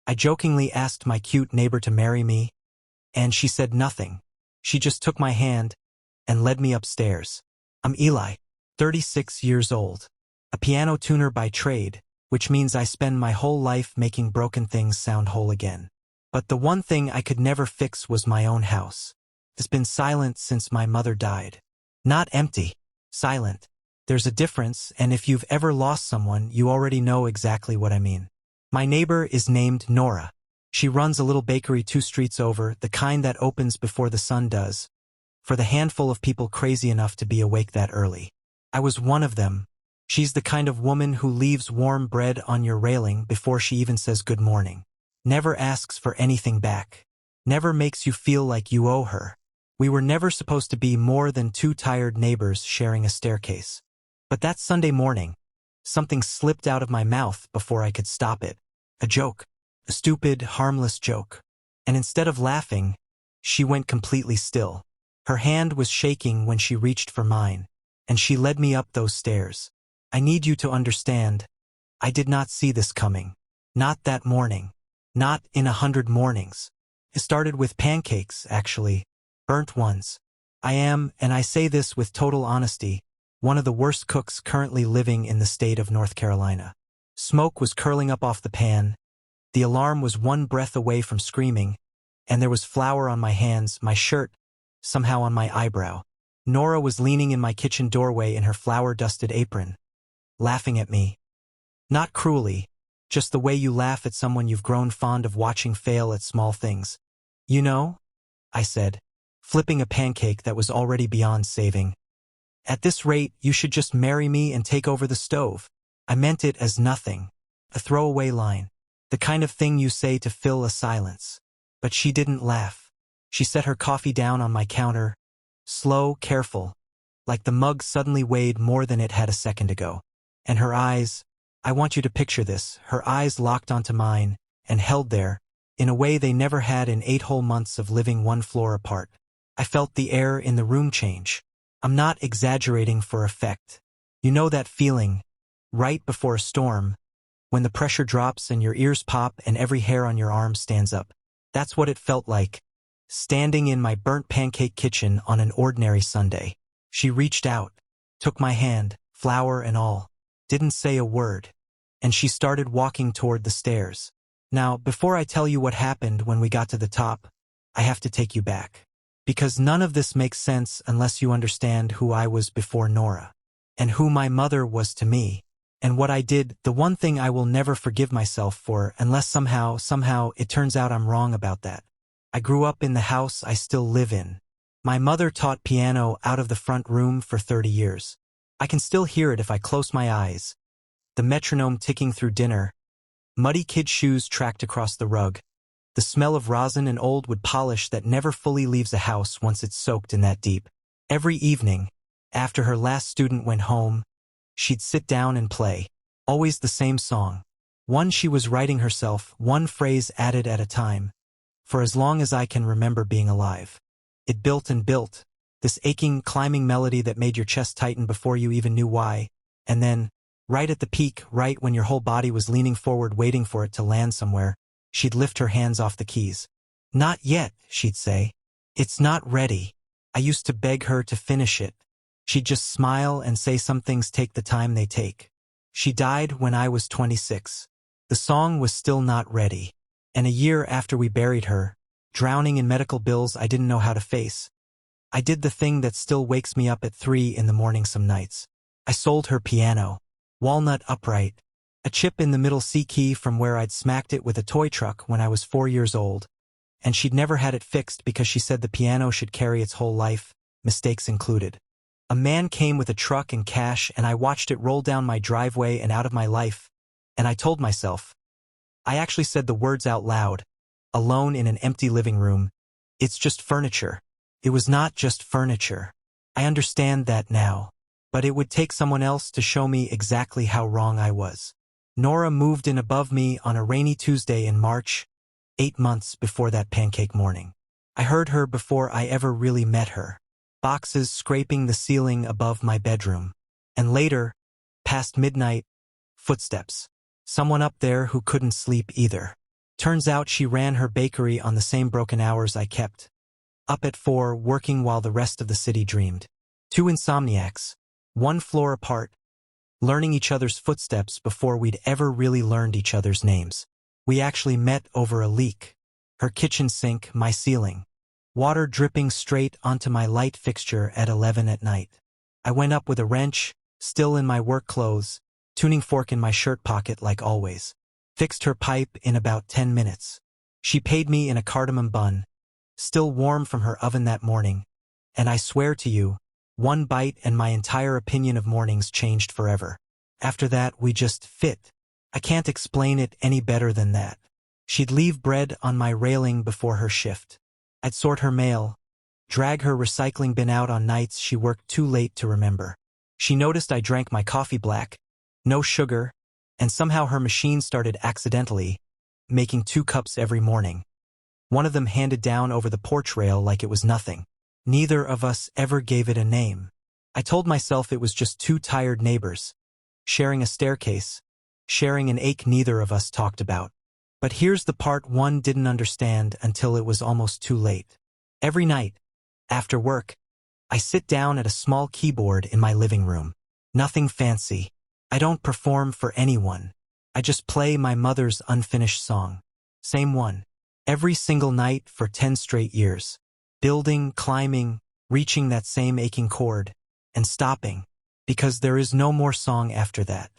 I jokingly asked my cute neighbor to marry me, and she said nothing. She just took my hand and led me upstairs. I'm Eli, 36 years old, a piano tuner by trade, which means I spend my whole life making broken things sound whole again. But the one thing I could never fix was my own house. It's been silent since my mother died. Not empty, silent. There's a difference, and if you've ever lost someone, you already know exactly what I mean. My neighbor is named Nora. She runs a little bakery 2 streets over, the kind that opens before the sun does, for the handful of people crazy enough to be awake that early. I was one of them. She's the kind of woman who leaves warm bread on your railing before she even says good morning. Never asks for anything back. Never makes you feel like you owe her. We were never supposed to be more than 2 tired neighbors sharing a staircase. But that Sunday morning, something slipped out of my mouth before I could stop it. A joke. A stupid, harmless joke. And instead of laughing, she went completely still. Her hand was shaking when she reached for mine, and she led me up those stairs. I need you to understand, I did not see this coming. Not that morning. Not in 100 mornings. It started with pancakes, actually. Burnt ones. I am, and I say this with total honesty, one of the worst cooks currently living in the state of North Carolina. Smoke was curling up off the pan. The alarm was one breath away from screaming, and there was flour on my hands, my shirt, somehow on my eyebrow. Nora was leaning in my kitchen doorway in her flour-dusted apron, laughing at me. Not cruelly, just the way you laugh at someone you've grown fond of watching fail at small things. You know, I said, flipping a pancake that was already beyond saving. At this rate, you should just marry me and take over the stove. I meant it as nothing, a throwaway line. The kind of thing you say to fill a silence. But she didn't laugh. She set her coffee down on my counter, slow, careful, like the mug suddenly weighed more than it had a second ago. And her eyes, I want you to picture this, her eyes locked onto mine and held there, in a way they never had in 8 whole months of living 1 floor apart. I felt the air in the room change. I'm not exaggerating for effect. You know that feeling, right before a storm, when the pressure drops and your ears pop and every hair on your arm stands up. That's what it felt like, standing in my burnt pancake kitchen on an ordinary Sunday. She reached out, took my hand, flour and all, didn't say a word, and she started walking toward the stairs. Now, before I tell you what happened when we got to the top, I have to take you back. Because none of this makes sense unless you understand who I was before Nora, and who my mother was to me. And what I did, the one thing I will never forgive myself for unless somehow it turns out I'm wrong about that. I grew up in the house I still live in. My mother taught piano out of the front room for 30 years. I can still hear it if I close my eyes. The metronome ticking through dinner. Muddy kid shoes tracked across the rug. The smell of rosin and old wood polish that never fully leaves a house once it's soaked in that deep. Every evening, after her last student went home, she'd sit down and play. Always the same song. One she was writing herself, one phrase added at a time. For as long as I can remember being alive. It built and built. This aching, climbing melody that made your chest tighten before you even knew why. And then, right at the peak, right when your whole body was leaning forward waiting for it to land somewhere, she'd lift her hands off the keys. Not yet, she'd say. It's not ready. I used to beg her to finish it. She'd just smile and say some things take the time they take. She died when I was 26. The song was still not ready. And a year after we buried her, drowning in medical bills I didn't know how to face, I did the thing that still wakes me up at 3 in the morning some nights. I sold her piano. Walnut upright. A chip in the middle C key from where I'd smacked it with a toy truck when I was 4 years old. And she'd never had it fixed because she said the piano should carry its whole life, mistakes included. A man came with a truck and cash and I watched it roll down my driveway and out of my life. And I told myself, I actually said the words out loud, alone in an empty living room, it's just furniture. It was not just furniture. I understand that now. But it would take someone else to show me exactly how wrong I was. Nora moved in above me on a rainy Tuesday in March, 8 months before that pancake morning. I heard her before I ever really met her. Boxes scraping the ceiling above my bedroom. And later, past midnight, footsteps. Someone up there who couldn't sleep either. Turns out she ran her bakery on the same broken hours I kept. Up at 4, working while the rest of the city dreamed. Two insomniacs, one floor apart, learning each other's footsteps before we'd ever really learned each other's names. We actually met over a leak. Her kitchen sink, my ceiling. Water dripping straight onto my light fixture at 11 at night. I went up with a wrench, still in my work clothes, tuning fork in my shirt pocket like always. Fixed her pipe in about 10 minutes. She paid me in a cardamom bun, still warm from her oven that morning, and I swear to you, one bite and my entire opinion of mornings changed forever. After that, we just fit. I can't explain it any better than that. She'd leave bread on my railing before her shift. I'd sort her mail, drag her recycling bin out on nights she worked too late to remember. She noticed I drank my coffee black, no sugar, and somehow her machine started accidentally, making 2 cups every morning. One of them handed down over the porch rail like it was nothing. Neither of us ever gave it a name. I told myself it was just 2 tired neighbors, sharing a staircase, sharing an ache neither of us talked about. But here's the part one didn't understand until it was almost too late. Every night, after work, I sit down at a small keyboard in my living room. Nothing fancy. I don't perform for anyone. I just play my mother's unfinished song. Same one. Every single night for 10 straight years. Building, climbing, reaching that same aching chord, and stopping, because there is no more song after that.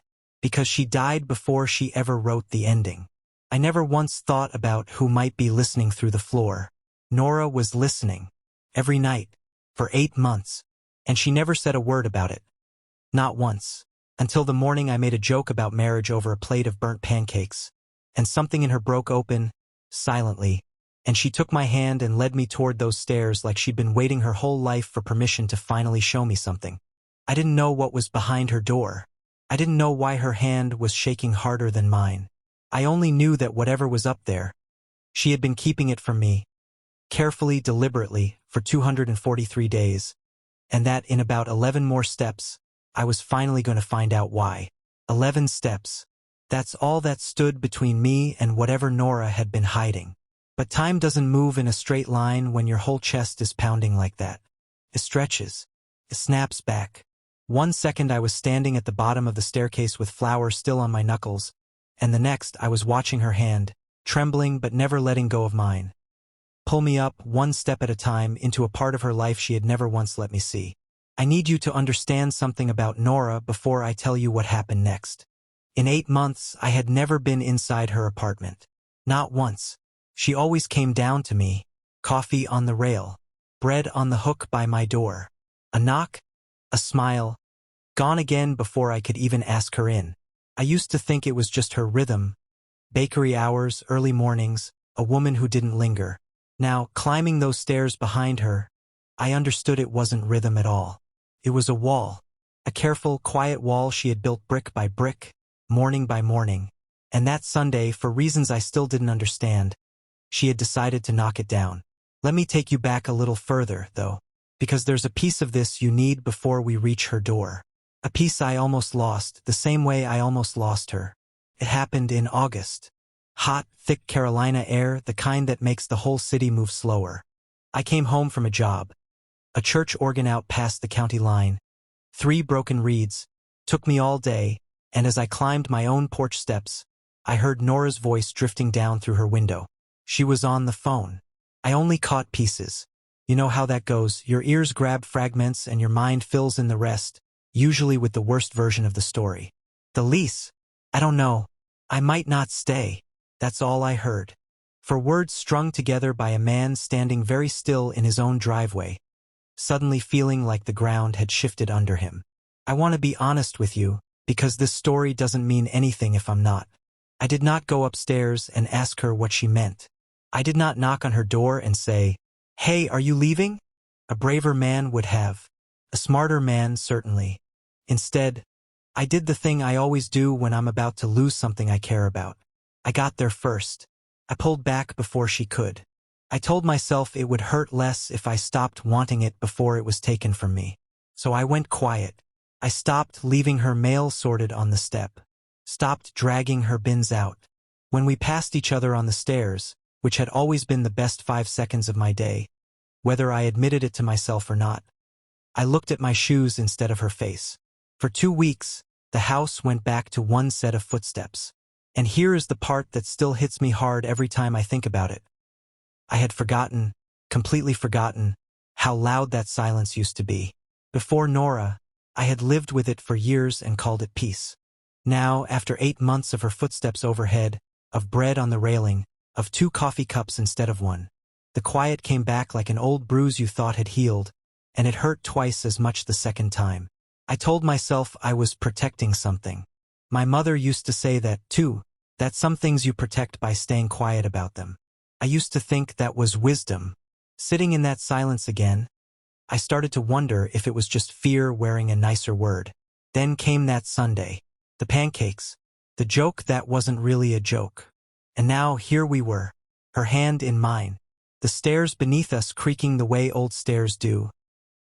Because she died before she ever wrote the ending. I never once thought about who might be listening through the floor. Nora was listening. Every night. For 8 months. And she never said a word about it. Not once. Until the morning I made a joke about marriage over a plate of burnt pancakes. And something in her broke open, silently, and she took my hand and led me toward those stairs like she'd been waiting her whole life for permission to finally show me something. I didn't know what was behind her door. I didn't know why her hand was shaking harder than mine. I only knew that whatever was up there, she had been keeping it from me, carefully, deliberately, for 243 days, and that in about 11 more steps, I was finally going to find out why. 11 steps. That's all that stood between me and whatever Nora had been hiding. But time doesn't move in a straight line when your whole chest is pounding like that. It stretches. It snaps back. 1 second I was standing at the bottom of the staircase with flour still on my knuckles, and the next I was watching her hand, trembling but never letting go of mine, pull me up, 1 step at a time, into a part of her life she had never once let me see. I need you to understand something about Nora before I tell you what happened next. In 8 months, I had never been inside her apartment. Not once. She always came down to me, coffee on the rail, bread on the hook by my door. A knock, a smile, gone again before I could even ask her in. I used to think it was just her rhythm, bakery hours, early mornings, a woman who didn't linger. Now, climbing those stairs behind her, I understood it wasn't rhythm at all. It was a wall, a careful, quiet wall she had built brick by brick, morning by morning, and that Sunday, for reasons I still didn't understand, she had decided to knock it down. Let me take you back a little further, though, because there's a piece of this you need before we reach her door. A piece I almost lost, the same way I almost lost her. It happened in August. Hot, thick Carolina air, the kind that makes the whole city move slower. I came home from a job. A church organ out past the county line. 3 broken reeds. Took me all day, and as I climbed my own porch steps, I heard Nora's voice drifting down through her window. She was on the phone. I only caught pieces. You know how that goes. Your ears grab fragments and your mind fills in the rest, usually with the worst version of the story. The lease? I don't know. I might not stay. That's all I heard. For words strung together by a man standing very still in his own driveway, suddenly feeling like the ground had shifted under him. I want to be honest with you, because this story doesn't mean anything if I'm not. I did not go upstairs and ask her what she meant. I did not knock on her door and say, "Hey, are you leaving?" A braver man would have. A smarter man, certainly. Instead, I did the thing I always do when I'm about to lose something I care about. I got there first. I pulled back before she could. I told myself it would hurt less if I stopped wanting it before it was taken from me. So I went quiet. I stopped leaving her mail sorted on the step. Stopped dragging her bins out. When we passed each other on the stairs, which had always been the best 5 seconds of my day, whether I admitted it to myself or not, I looked at my shoes instead of her face. For 2 weeks, the house went back to one set of footsteps. And here is the part that still hits me hard every time I think about it. I had forgotten, completely forgotten, how loud that silence used to be. Before Nora, I had lived with it for years and called it peace. Now, after 8 months of her footsteps overhead, of bread on the railing, of 2 coffee cups instead of 1, the quiet came back like an old bruise you thought had healed, and it hurt twice as much the second time. I told myself I was protecting something. My mother used to say that, too, that some things you protect by staying quiet about them. I used to think that was wisdom. Sitting in that silence again, I started to wonder if it was just fear wearing a nicer word. Then came that Sunday. The pancakes. The joke that wasn't really a joke. And now here we were, her hand in mine. The stairs beneath us creaking the way old stairs do,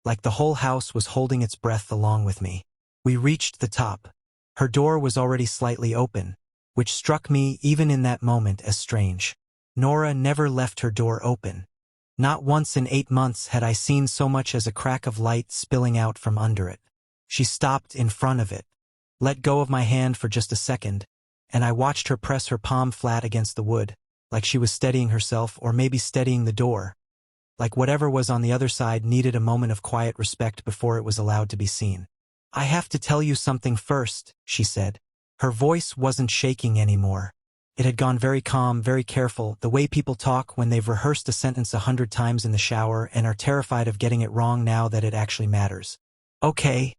like the whole house was holding its breath along with me. We reached the top. Her door was already slightly open, which struck me even in that moment as strange. Nora never left her door open. Not once in 8 months had I seen so much as a crack of light spilling out from under it. She stopped in front of it, let go of my hand for just a second, and I watched her press her palm flat against the wood, like she was steadying herself or maybe steadying the door, like whatever was on the other side needed a moment of quiet respect before it was allowed to be seen. "I have to tell you something first," she said. Her voice wasn't shaking anymore. It had gone very calm, very careful, the way people talk when they've rehearsed a sentence 100 times in the shower and are terrified of getting it wrong now that it actually matters. "Okay,"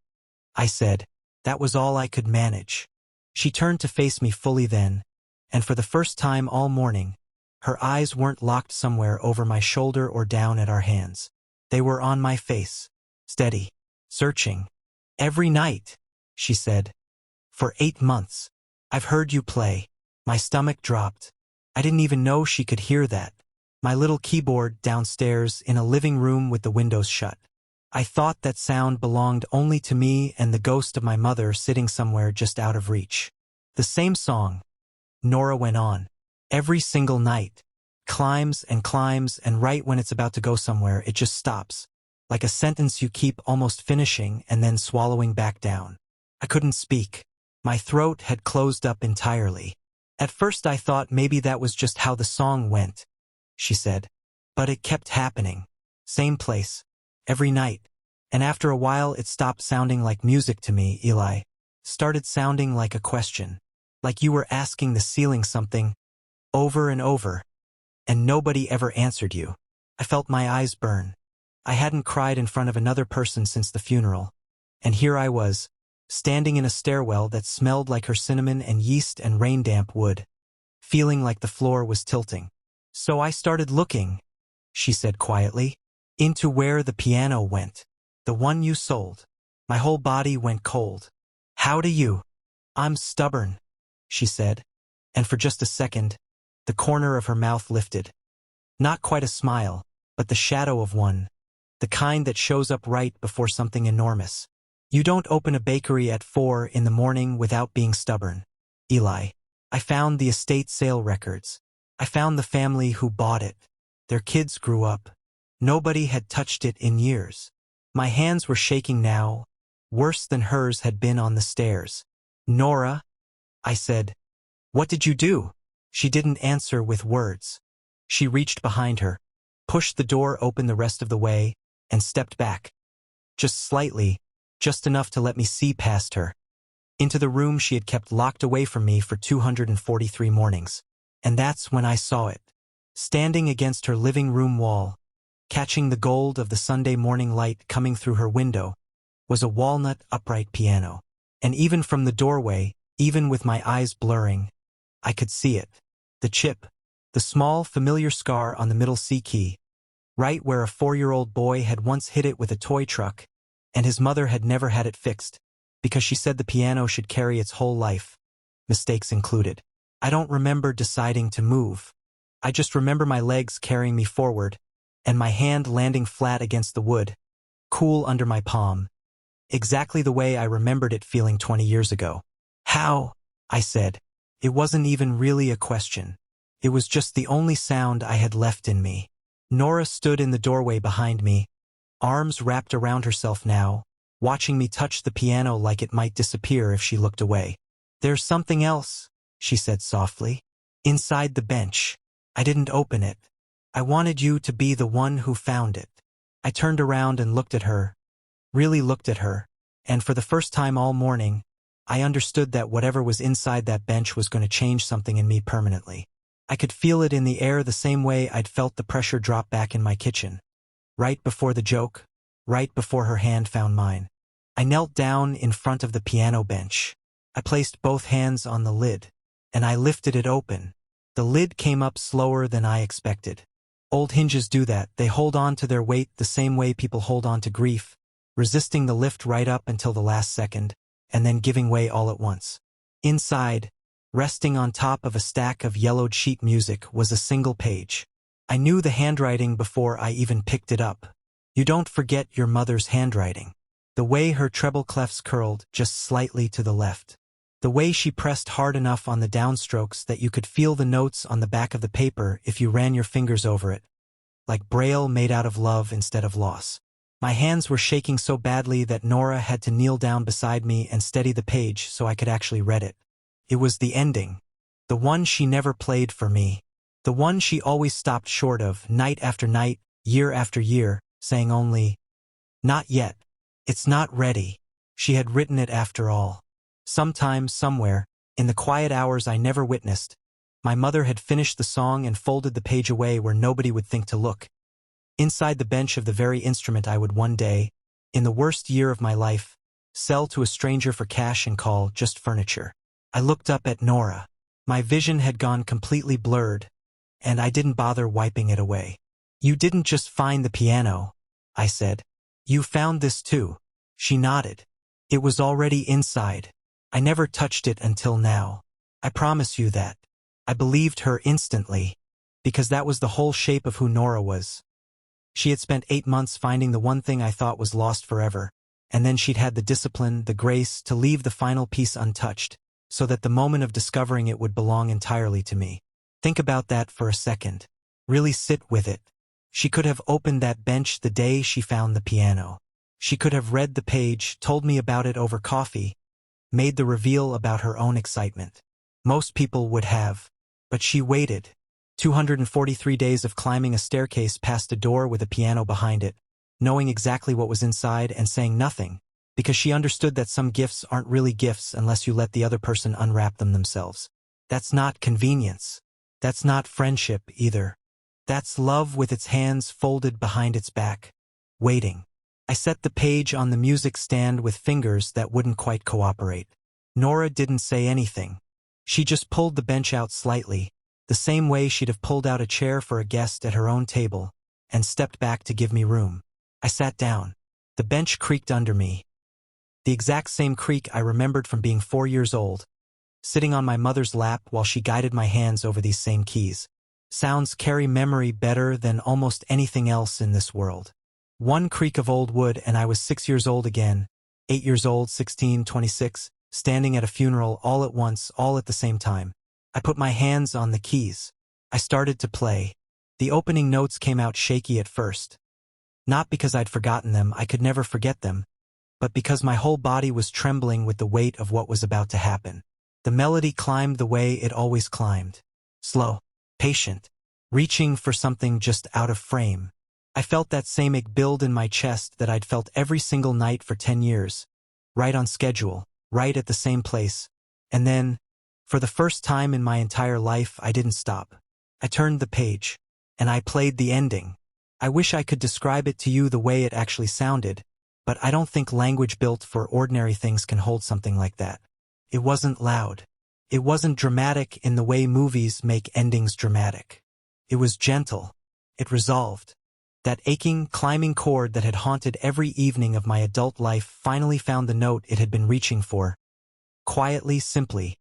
I said. That was all I could manage. She turned to face me fully then, and for the first time all morning, her eyes weren't locked somewhere over my shoulder or down at our hands. They were on my face, steady, searching. "Every night," she said. "For 8 months. I've heard you play." My stomach dropped. I didn't even know she could hear that. My little keyboard downstairs in a living room with the windows shut. I thought that sound belonged only to me and the ghost of my mother sitting somewhere just out of reach. "The same song," Nora went on. "Every single night. Climbs and climbs, and right when it's about to go somewhere, it just stops. Like a sentence you keep almost finishing and then swallowing back down." I couldn't speak. My throat had closed up entirely. "At first I thought maybe that was just how the song went," she said. "But it kept happening. Same place. Every night. And after a while it stopped sounding like music to me, Eli. Started sounding like a question. Like you were asking the ceiling something, over and over. And nobody ever answered you." I felt my eyes burn. I hadn't cried in front of another person since the funeral. And here I was, standing in a stairwell that smelled like her cinnamon and yeast and rain-damp wood, feeling like the floor was tilting. "So I started looking," she said quietly, "into where the piano went. The one you sold." My whole body went cold. "How do you?" "I'm stubborn," she said, and for just a second, the corner of her mouth lifted. Not quite a smile, but the shadow of one, the kind that shows up right before something enormous. "You don't open a bakery at 4 in the morning without being stubborn, Eli. I found the estate sale records. I found the family who bought it. Their kids grew up. Nobody had touched it in years." My hands were shaking now, worse than hers had been on the stairs. "Nora," I said, "what did you do?" She didn't answer with words. She reached behind her, pushed the door open the rest of the way, and stepped back. Just slightly, just enough to let me see past her. Into the room she had kept locked away from me for 243 mornings. And that's when I saw it. Standing against her living room wall, catching the gold of the Sunday morning light coming through her window, was a walnut upright piano. And even from the doorway, even with my eyes blurring, I could see it. The chip, the small, familiar scar on the middle C key, right where a 4-year-old boy had once hit it with a toy truck, and his mother had never had it fixed, because she said the piano should carry its whole life, mistakes included. I don't remember deciding to move. I just remember my legs carrying me forward, and my hand landing flat against the wood, cool under my palm, exactly the way I remembered it feeling 20 years ago. "How?" I said. It wasn't even really a question. It was just the only sound I had left in me. Nora stood in the doorway behind me, arms wrapped around herself now, watching me touch the piano like it might disappear if she looked away. "There's something else," she said softly. "Inside the bench. I didn't open it. I wanted you to be the one who found it." I turned around and looked at her, really looked at her, and for the first time all morning, I understood that whatever was inside that bench was going to change something in me permanently. I could feel it in the air the same way I'd felt the pressure drop back in my kitchen. Right before the joke, right before her hand found mine. I knelt down in front of the piano bench. I placed both hands on the lid, and I lifted it open. The lid came up slower than I expected. Old hinges do that. They hold on to their weight the same way people hold on to grief, resisting the lift right up until the last second, and then giving way all at once. Inside, resting on top of a stack of yellowed sheet music, was a single page. I knew the handwriting before I even picked it up. You don't forget your mother's handwriting. The way her treble clefs curled just slightly to the left. The way she pressed hard enough on the downstrokes that you could feel the notes on the back of the paper if you ran your fingers over it. Like braille made out of love instead of loss. My hands were shaking so badly that Nora had to kneel down beside me and steady the page so I could actually read it. It was the ending. The one she never played for me. The one she always stopped short of, night after night, year after year, saying only, "Not yet. It's not ready." She had written it after all. Sometime, somewhere, in the quiet hours I never witnessed, my mother had finished the song and folded the page away where nobody would think to look. Inside the bench of the very instrument I would one day, in the worst year of my life, sell to a stranger for cash and call just furniture. I looked up at Nora. My vision had gone completely blurred, and I didn't bother wiping it away. "You didn't just find the piano," I said. "You found this too." She nodded. "It was already inside. I never touched it until now. I promise you that." I believed her instantly, because that was the whole shape of who Nora was. She had spent 8 months finding the one thing I thought was lost forever, and then she'd had the discipline, the grace, to leave the final piece untouched, so that the moment of discovering it would belong entirely to me. Think about that for a second. Really sit with it. She could have opened that bench the day she found the piano. She could have read the page, told me about it over coffee, made the reveal about her own excitement. Most people would have. But she waited. 243 days of climbing a staircase past a door with a piano behind it, knowing exactly what was inside and saying nothing, because she understood that some gifts aren't really gifts unless you let the other person unwrap them themselves. That's not convenience. That's not friendship either. That's love with its hands folded behind its back, waiting. I set the page on the music stand with fingers that wouldn't quite cooperate. Nora didn't say anything. She just pulled the bench out slightly, the same way she'd have pulled out a chair for a guest at her own table, and stepped back to give me room. I sat down. The bench creaked under me. The exact same creak I remembered from being 4 years old, sitting on my mother's lap while she guided my hands over these same keys. Sounds carry memory better than almost anything else in this world. One creak of old wood and I was 6 years old again, 8 years old, 16, 26, standing at a funeral all at once, all at the same time. I put my hands on the keys. I started to play. The opening notes came out shaky at first. Not because I'd forgotten them, I could never forget them, but because my whole body was trembling with the weight of what was about to happen. The melody climbed the way it always climbed. Slow, patient, reaching for something just out of frame. I felt that same ache build in my chest that I'd felt every single night for 10 years. Right on schedule, right at the same place. And then, for the first time in my entire life, I didn't stop. I turned the page, and I played the ending. I wish I could describe it to you the way it actually sounded, but I don't think language built for ordinary things can hold something like that. It wasn't loud. It wasn't dramatic in the way movies make endings dramatic. It was gentle. It resolved. That aching, climbing chord that had haunted every evening of my adult life finally found the note it had been reaching for. Quietly, simply,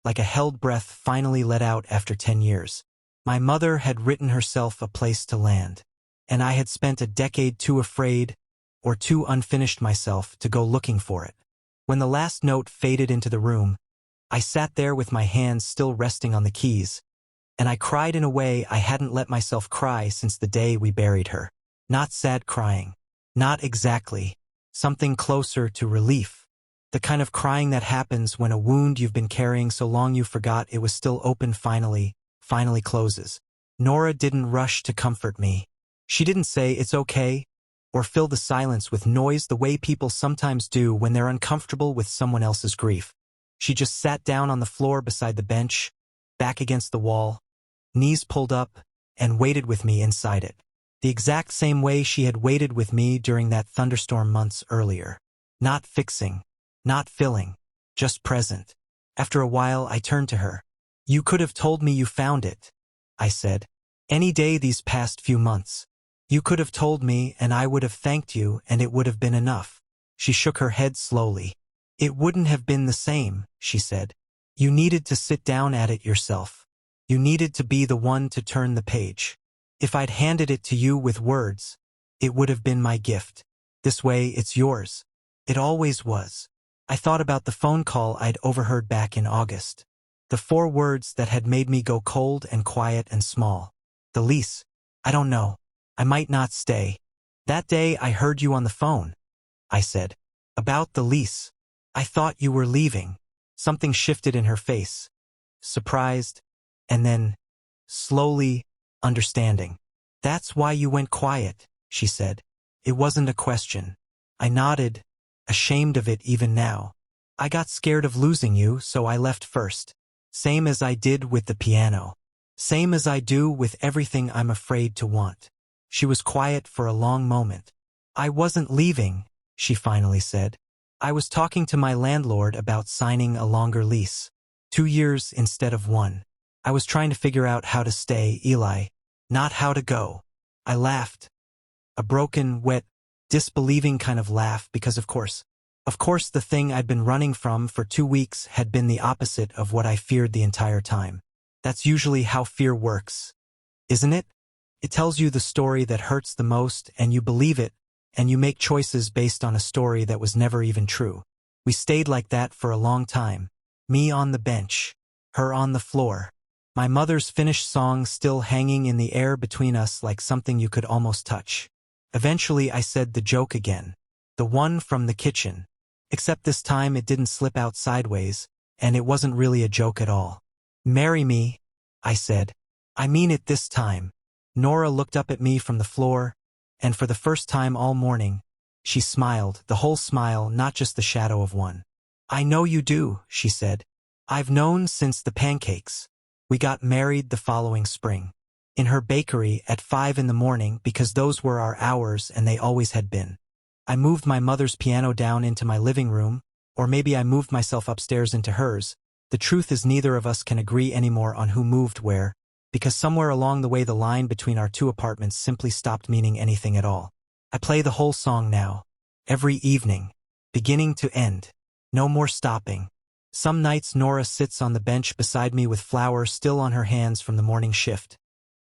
like a held breath finally let out after 10 years. My mother had written herself a place to land, and I had spent a decade too afraid or too unfinished myself to go looking for it. When the last note faded into the room, I sat there with my hands still resting on the keys, and I cried in a way I hadn't let myself cry since the day we buried her. Not sad crying. Not exactly. Something closer to relief. The kind of crying that happens when a wound you've been carrying so long you forgot it was still open finally closes. Nora didn't rush to comfort me. She didn't say it's okay, or fill the silence with noise the way people sometimes do when they're uncomfortable with someone else's grief. She just sat down on the floor beside the bench, back against the wall, knees pulled up, and waited with me inside it. The exact same way she had waited with me during that thunderstorm months earlier. Not fixing, not filling, just present. After a while, I turned to her. "You could have told me you found it," I said. "Any day these past few months. You could have told me and I would have thanked you and it would have been enough." She shook her head slowly. "It wouldn't have been the same," she said. "You needed to sit down at it yourself. You needed to be the one to turn the page. If I'd handed it to you with words, it would have been my gift. This way, it's yours. It always was." I thought about the phone call I'd overheard back in August. The 4 words that had made me go cold and quiet and small. "The lease. I don't know. I might not stay." "That day I heard you on the phone," I said. "About the lease. I thought you were leaving." Something shifted in her face. Surprised, and then, slowly, understanding. "That's why you went quiet," she said. It wasn't a question. I nodded, ashamed of it even now. "I got scared of losing you, so I left first. Same as I did with the piano. Same as I do with everything I'm afraid to want." She was quiet for a long moment. "I wasn't leaving," she finally said. "I was talking to my landlord about signing a longer lease. 2 years instead of 1. I was trying to figure out how to stay, Eli, not how to go." I laughed. A broken, wet, disbelieving kind of laugh because of course the thing I'd been running from for 2 weeks had been the opposite of what I feared the entire time. That's usually how fear works, isn't it? It tells you the story that hurts the most and you believe it, and you make choices based on a story that was never even true. We stayed like that for a long time. Me on the bench, her on the floor. My mother's finished song still hanging in the air between us like something you could almost touch. Eventually I said the joke again. The one from the kitchen. Except this time it didn't slip out sideways, and it wasn't really a joke at all. "Marry me," I said. "I mean it this time." Nora looked up at me from the floor, and for the first time all morning, she smiled, the whole smile, not just the shadow of one. "I know you do," she said. "I've known since the pancakes. We got married the following spring. In her bakery at 5 in the morning because those were our hours and they always had been. I moved my mother's piano down into my living room, or maybe I moved myself upstairs into hers. The truth is neither of us can agree anymore on who moved where, because somewhere along the way the line between our 2 apartments simply stopped meaning anything at all. I play the whole song now. Every evening. Beginning to end. No more stopping. Some nights Nora sits on the bench beside me with flowers still on her hands from the morning shift,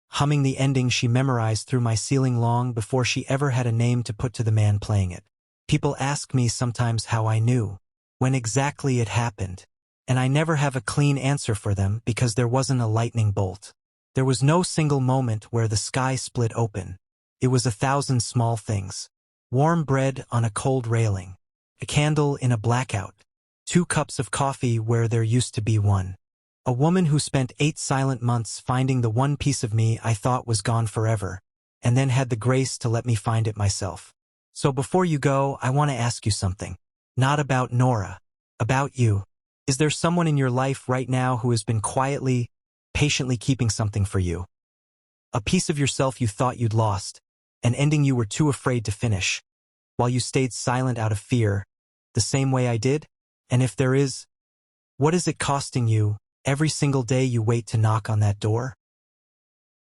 humming the ending she memorized through my ceiling long before she ever had a name to put to the man playing it. People ask me sometimes how I knew, when exactly it happened, and I never have a clean answer for them because there wasn't a lightning bolt. There was no single moment where the sky split open. It was 1,000 small things. Warm bread on a cold railing. A candle in a blackout. 2 cups of coffee where there used to be 1. A woman who spent 8 silent months finding the one piece of me I thought was gone forever, and then had the grace to let me find it myself. So before you go, I want to ask you something. Not about Nora. About you. Is there someone in your life right now who has been quietly, patiently keeping something for you? A piece of yourself you thought you'd lost, an ending you were too afraid to finish, while you stayed silent out of fear, the same way I did? And if there is, what is it costing you every single day you wait to knock on that door?